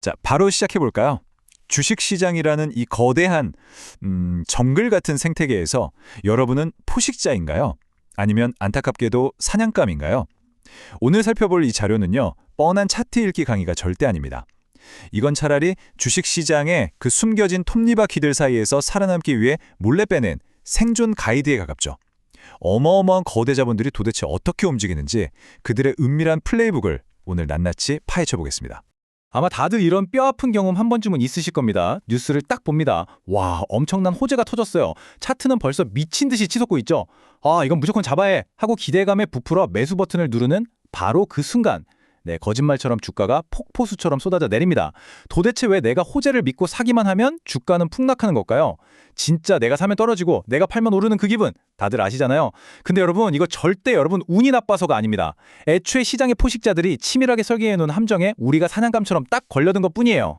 자, 바로 시작해 볼까요? 주식시장이라는 이 거대한 정글 같은 생태계에서 여러분은 포식자인가요? 아니면 안타깝게도 사냥감인가요? 오늘 살펴볼 이 자료는요, 뻔한 차트 읽기 강의가 절대 아닙니다. 이건 차라리 주식시장의 그 숨겨진 톱니바퀴들 사이에서 살아남기 위해 몰래 빼낸 생존 가이드에 가깝죠. 어마어마한 거대 자본들이 도대체 어떻게 움직이는지 그들의 은밀한 플레이북을 오늘 낱낱이 파헤쳐 보겠습니다. 아마 다들 이런 뼈아픈 경험 한 번쯤은 있으실 겁니다. 뉴스를 딱 봅니다. 와, 엄청난 호재가 터졌어요. 차트는 벌써 미친 듯이 치솟고 있죠. 아, 이건 무조건 잡아야 해 하고 기대감에 부풀어 매수 버튼을 누르는 바로 그 순간, 거짓말처럼 주가가 폭포수처럼 쏟아져 내립니다. 도대체 왜 내가 호재를 믿고 사기만 하면 주가는 폭락하는 걸까요? 진짜 내가 사면 떨어지고 내가 팔면 오르는 그 기분 다들 아시잖아요. 근데 여러분, 이거 절대 여러분 운이 나빠서가 아닙니다. 애초에 시장의 포식자들이 치밀하게 설계해놓은 함정에 우리가 사냥감처럼 딱 걸려든 것뿐이에요.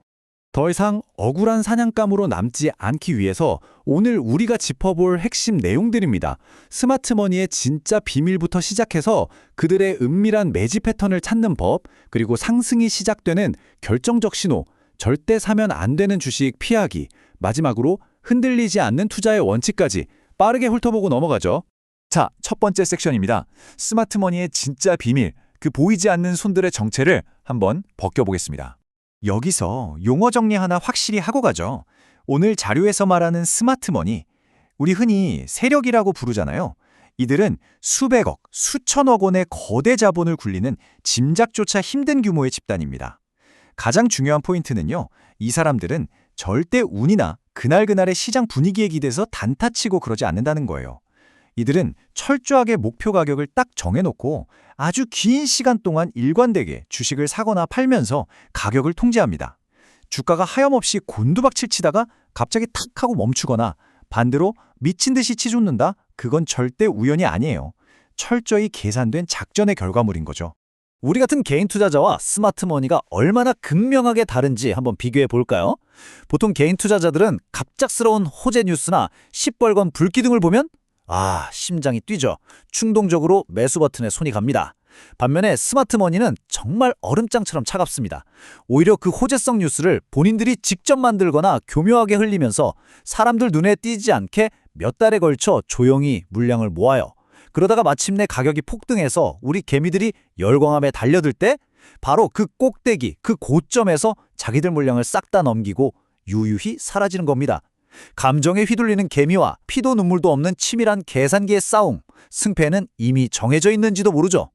더 이상 억울한 사냥감으로 남지 않기 위해서 오늘 우리가 짚어볼 핵심 내용들입니다. 스마트머니의 진짜 비밀부터 시작해서 그들의 은밀한 매집 패턴을 찾는 법, 그리고 상승이 시작되는 결정적 신호, 절대 사면 안 되는 주식 피하기, 마지막으로 흔들리지 않는 투자의 원칙까지 빠르게 훑어보고 넘어가죠. 자, 첫 번째 섹션입니다. 스마트머니의 진짜 비밀, 그 보이지 않는 손들의 정체를 한번 벗겨보겠습니다. 여기서 용어 정리 하나 확실히 하고 가죠. 오늘 자료에서 말하는 스마트머니, 우리 흔히 세력이라고 부르잖아요. 이들은 수백억, 수천억 원의 거대 자본을 굴리는 짐작조차 힘든 규모의 집단입니다. 가장 중요한 포인트는요, 이 사람들은 절대 운이나 그날그날의 시장 분위기에 기대서 단타치고 그러지 않는다는 거예요. 이들은 철저하게 목표 가격을 딱 정해놓고 아주 긴 시간 동안 일관되게 주식을 사거나 팔면서 가격을 통제합니다. 주가가 하염없이 곤두박질 치다가 갑자기 탁 하고 멈추거나 반대로 미친 듯이 치솟는다? 그건 절대 우연이 아니에요. 철저히 계산된 작전의 결과물인 거죠. 우리 같은 개인 투자자와 스마트머니가 얼마나 극명하게 다른지 한번 비교해 볼까요? 보통 개인 투자자들은 갑작스러운 호재 뉴스나 시뻘건 불기둥을 보면 심장이 뛰죠. 충동적으로 매수 버튼에 손이 갑니다. 반면에 스마트머니는 정말 얼음장처럼 차갑습니다. 오히려 그 호재성 뉴스를 본인들이 직접 만들거나 교묘하게 흘리면서 사람들 눈에 띄지 않게 몇 달에 걸쳐 조용히 물량을 모아요. 그러다가 마침내 가격이 폭등해서 우리 개미들이 열광함에 달려들 때 바로 그 꼭대기, 그 고점에서 자기들 물량을 싹 다 넘기고 유유히 사라지는 겁니다. 감정에 휘둘리는 개미와 피도 눈물도 없는 치밀한 계산기의 싸움, 승패는 이미 정해져 있는지도 모르죠.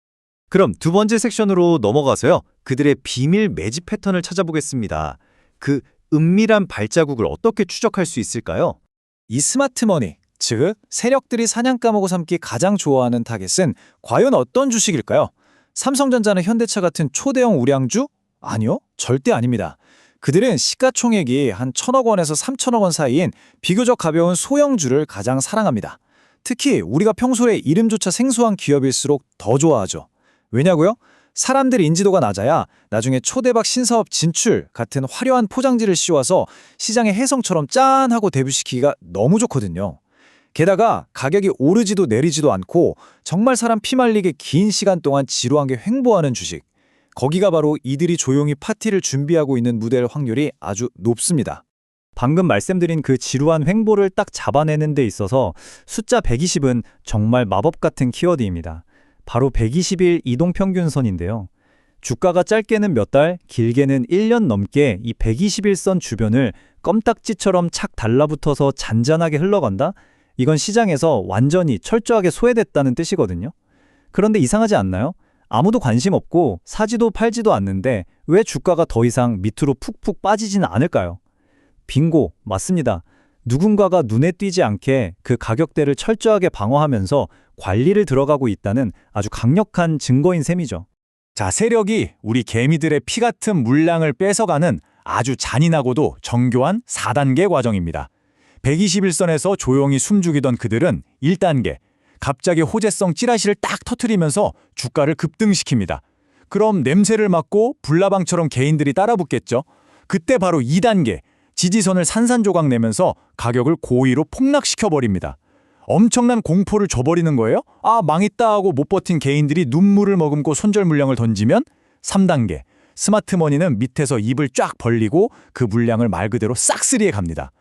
그럼 두 번째 섹션으로 넘어가서요, 그들의 비밀 매집 패턴을 찾아보겠습니다. 그 은밀한 발자국을 어떻게 추적할 수 있을까요? 이 스마트머니, 즉 세력들이 사냥감으로 삼기 가장 좋아하는 타겟은 과연 어떤 주식일까요? 삼성전자나 현대차 같은 초대형 우량주? 아니요, 절대 아닙니다. 그들은 시가총액이 한 1,000억 원에서 3,000억 원 사이인 비교적 가벼운 소형주를 가장 사랑합니다. 특히 우리가 평소에 이름조차 생소한 기업일수록 더 좋아하죠. 왜냐고요? 사람들 인지도가 낮아야 나중에 초대박 신사업 진출 같은 화려한 포장지를 씌워서 시장의 혜성처럼 짠 하고 데뷔시키기가 너무 좋거든요. 게다가 가격이 오르지도 내리지도 않고 정말 사람 피말리게 긴 시간 동안 지루하게 횡보하는 주식. 거기가 바로 이들이 조용히 파티를 준비하고 있는 무대일 확률이 아주 높습니다. 방금 말씀드린 그 지루한 횡보를 딱 잡아내는 데 있어서 숫자 120은 정말 마법 같은 키워드입니다. 바로 120일 이동평균선인데요. 주가가 짧게는 몇 달, 길게는 1년 넘게 이 121선 주변을 껌딱지처럼 착 달라붙어서 잔잔하게 흘러간다? 이건 시장에서 완전히 철저하게 소외됐다는 뜻이거든요. 그런데 이상하지 않나요? 아무도 관심 없고 사지도 팔지도 않는데 왜 주가가 더 이상 밑으로 푹푹 빠지지는 않을까요? 빙고, 맞습니다. 누군가가 눈에 띄지 않게 그 가격대를 철저하게 방어하면서 관리를 들어가고 있다는 아주 강력한 증거인 셈이죠. 자, 세력이 우리 개미들의 피 같은 물량을 뺏어가는 아주 잔인하고도 정교한 4단계 과정입니다. 121선에서 조용히 숨죽이던 그들은 1단계, 갑자기 호재성 찌라시를 딱 터뜨리면서 주가를 급등시킵니다. 그럼 냄새를 맡고 불나방처럼 개인들이 따라붙겠죠. 그때 바로 2단계, 지지선을 산산조각 내면서 가격을 고의로 폭락시켜버립니다. 엄청난 공포를 줘버리는 거예요? 망했다 하고 못 버틴 개인들이 눈물을 머금고 손절 물량을 던지면 3단계, 스마트머니는 밑에서 입을 쫙 벌리고 그 물량을 말 그대로 싹쓸이에 갑니다.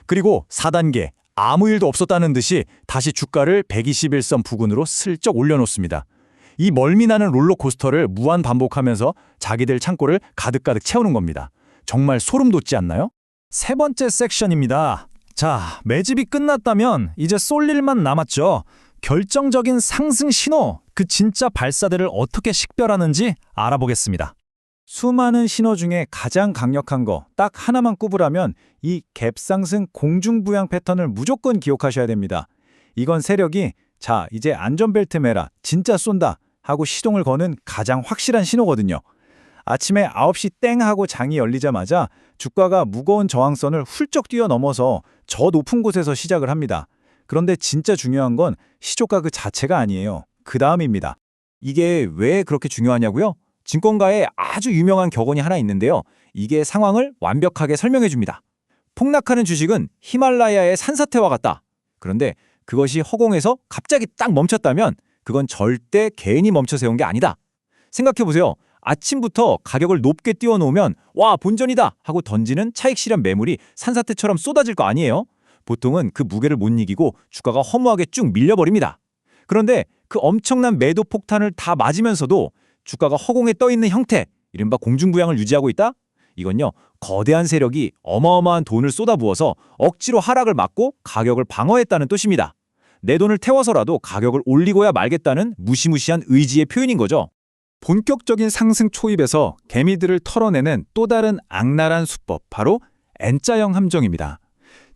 그리고 4단계, 아무 일도 없었다는 듯이 다시 주가를 121선 부근으로 슬쩍 올려놓습니다. 이 멀미나는 롤러코스터를 무한 반복하면서 자기들 창고를 가득가득 채우는 겁니다. 정말 소름 돋지 않나요? 세 번째 섹션입니다. 자, 매집이 끝났다면 이제 쏠 일만 남았죠. 결정적인 상승 신호, 그 진짜 발사대를 어떻게 식별하는지 알아보겠습니다. 수많은 신호 중에 가장 강력한 거 딱 하나만 꼽으라면 이 갭상승 공중부양 패턴을 무조건 기억하셔야 됩니다. 이건 세력이 자, 이제 안전벨트 매라, 진짜 쏜다 하고 시동을 거는 가장 확실한 신호거든요. 아침에 9시 땡 하고 장이 열리자마자 주가가 무거운 저항선을 훌쩍 뛰어넘어서 저 높은 곳에서 시작을 합니다. 그런데 진짜 중요한 건 시초가 그 자체가 아니에요. 그 다음입니다. 이게 왜 그렇게 중요하냐고요? 증권가에 아주 유명한 격언이 하나 있는데요. 이게 상황을 완벽하게 설명해 줍니다. 폭락하는 주식은 히말라야의 산사태와 같다. 그런데 그것이 허공에서 갑자기 딱 멈췄다면 그건 절대 개인이 멈춰 세운 게 아니다. 생각해 보세요. 아침부터 가격을 높게 띄워놓으면 와 본전이다 하고 던지는 차익 실현 매물이 산사태처럼 쏟아질 거 아니에요? 보통은 그 무게를 못 이기고 주가가 허무하게 쭉 밀려버립니다. 그런데 그 엄청난 매도 폭탄을 다 맞으면서도 주가가 허공에 떠있는 형태, 이른바 공중부양을 유지하고 있다? 이건요, 거대한 세력이 어마어마한 돈을 쏟아부어서 억지로 하락을 막고 가격을 방어했다는 뜻입니다. 내 돈을 태워서라도 가격을 올리고야 말겠다는 무시무시한 의지의 표현인 거죠. 본격적인 상승 초입에서 개미들을 털어내는 또 다른 악랄한 수법, 바로 N자형 함정입니다.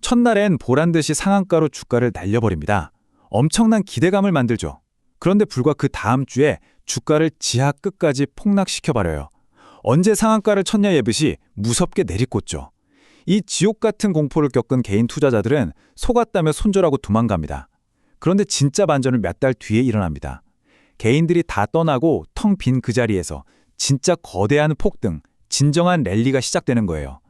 첫날엔 보란듯이 상한가로 주가를 날려버립니다. 엄청난 기대감을 만들죠. 그런데 불과 그 다음 주에 주가를 지하 끝까지 폭락시켜버려요. 언제 상한가를 쳤냐 예듯이 무섭게 내리꽂죠. 이 지옥 같은 공포를 겪은 개인 투자자들은 속았다며 손절하고 도망갑니다. 그런데 진짜 반전은 몇 달 뒤에 일어납니다. 개인들이 다 떠나고 텅 빈 그 자리에서 진짜 거대한 폭등, 진정한 랠리가 시작되는 거예요.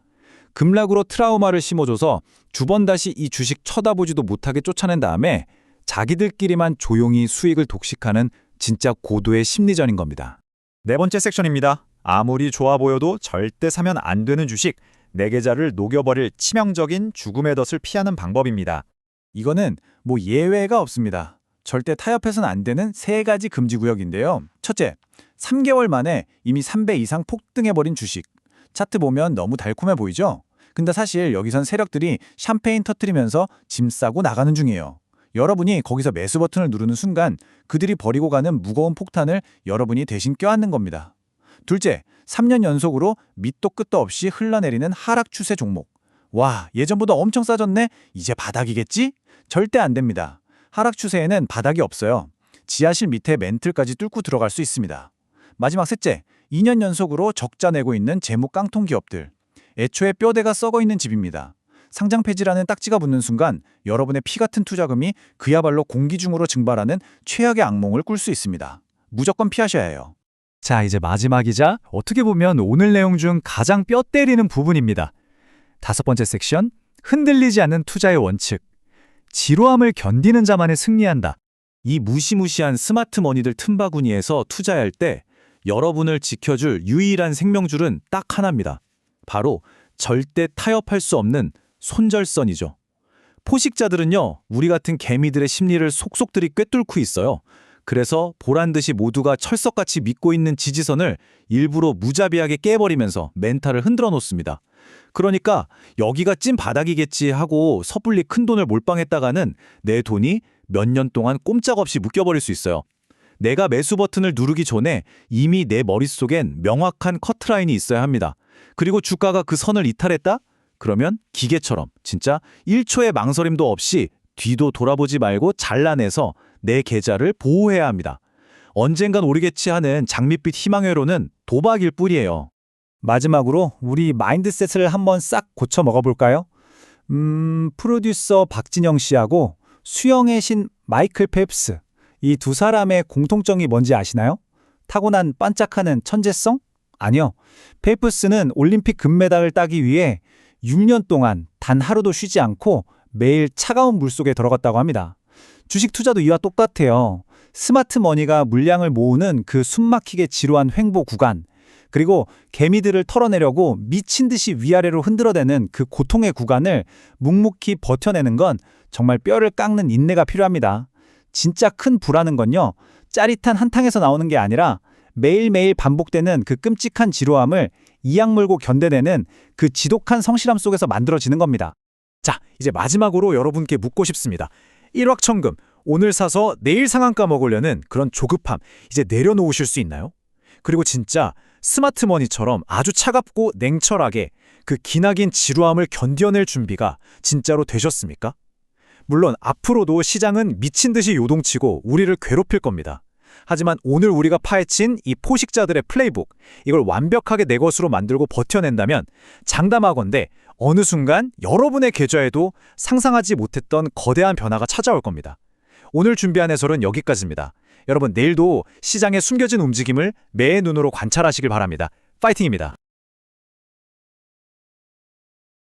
급락으로 트라우마를 심어줘서 두 번 다시 이 주식 쳐다보지도 못하게 쫓아낸 다음에 자기들끼리만 조용히 수익을 독식하는 진짜 고도의 심리전인 겁니다. 네 번째 섹션입니다. 아무리 좋아 보여도 절대 사면 안 되는 주식, 내 계좌를 녹여버릴 치명적인 죽음의 덫을 피하는 방법입니다. 이거는 뭐 예외가 없습니다. 절대 타협해서는 안 되는 세 가지 금지 구역인데요. 첫째, 3개월 만에 이미 3배 이상 폭등해버린 주식. 차트 보면 너무 달콤해 보이죠? 근데 사실 여기선 세력들이 샴페인 터뜨리면서 짐 싸고 나가는 중이에요. 여러분이 거기서 매수 버튼을 누르는 순간 그들이 버리고 가는 무거운 폭탄을 여러분이 대신 껴안는 겁니다. 둘째, 3년 연속으로 밑도 끝도 없이 흘러내리는 하락 추세 종목. 와, 예전보다 엄청 싸졌네? 이제 바닥이겠지? 절대 안 됩니다. 하락 추세에는 바닥이 없어요. 지하실 밑에 멘틀까지 뚫고 들어갈 수 있습니다. 마지막 셋째, 2년 연속으로 적자 내고 있는 재무 깡통 기업들. 애초에 뼈대가 썩어 있는 집입니다. 상장 폐지라는 딱지가 붙는 순간 여러분의 피 같은 투자금이 그야말로 공기 중으로 증발하는 최악의 악몽을 꿀 수 있습니다. 무조건 피하셔야 해요. 자, 이제 마지막이자 어떻게 보면 오늘 내용 중 가장 뼈 때리는 부분입니다. 다섯 번째 섹션, 흔들리지 않는 투자의 원칙. 지루함을 견디는 자만이 승리한다. 이 무시무시한 스마트머니들 틈바구니에서 투자할 때 여러분을 지켜줄 유일한 생명줄은 딱 하나입니다. 바로 절대 타협할 수 없는 손절선이죠. 포식자들은요, 우리 같은 개미들의 심리를 속속들이 꿰뚫고 있어요. 그래서 보란듯이 모두가 철석같이 믿고 있는 지지선을 일부러 무자비하게 깨버리면서 멘탈을 흔들어 놓습니다. 그러니까 여기가 찐 바닥이겠지 하고 섣불리 큰돈을 몰빵했다가는 내 돈이 몇 년 동안 꼼짝없이 묶여버릴 수 있어요. 내가 매수 버튼을 누르기 전에 이미 내 머릿속엔 명확한 커트라인이 있어야 합니다. 그리고 주가가 그 선을 이탈했다? 그러면 기계처럼 진짜 1초의 망설임도 없이 뒤도 돌아보지 말고 잘라내서 내 계좌를 보호해야 합니다. 언젠간 오르겠지 하는 장밋빛 희망회로는 도박일 뿐이에요. 마지막으로 우리 마인드셋을 한번 싹 고쳐 먹어볼까요? 프로듀서 박진영 씨하고 수영의 신 마이클 펠프스. 이 두 사람의 공통점이 뭔지 아시나요? 타고난 반짝하는 천재성? 아니요. 펠프스는 올림픽 금메달을 따기 위해 6년 동안 단 하루도 쉬지 않고 매일 차가운 물속에 들어갔다고 합니다. 주식 투자도 이와 똑같아요. 스마트 머니가 물량을 모으는 그 숨막히게 지루한 횡보 구간. 그리고 개미들을 털어내려고 미친 듯이 위아래로 흔들어대는 그 고통의 구간을 묵묵히 버텨내는 건 정말 뼈를 깎는 인내가 필요합니다. 진짜 큰 부라는 건요, 짜릿한 한탕에서 나오는 게 아니라 매일매일 반복되는 그 끔찍한 지루함을 이악 물고 견뎌내는 그 지독한 성실함 속에서 만들어지는 겁니다. 자, 이제 마지막으로 여러분께 묻고 싶습니다. 일확천금, 오늘 사서 내일 상한가 먹으려는 그런 조급함, 이제 내려놓으실 수 있나요? 그리고 진짜 스마트머니처럼 아주 차갑고 냉철하게 그 기나긴 지루함을 견뎌낼 준비가 진짜로 되셨습니까? 물론 앞으로도 시장은 미친 듯이 요동치고 우리를 괴롭힐 겁니다. 하지만 오늘 우리가 파헤친 이 포식자들의 플레이북, 이걸 완벽하게 내 것으로 만들고 버텨낸다면 장담하건대 어느 순간 여러분의 계좌에도 상상하지 못했던 거대한 변화가 찾아올 겁니다. 오늘 준비한 해설은 여기까지입니다. 여러분, 내일도 시장의 숨겨진 움직임을 매의 눈으로 관찰하시길 바랍니다. 파이팅입니다.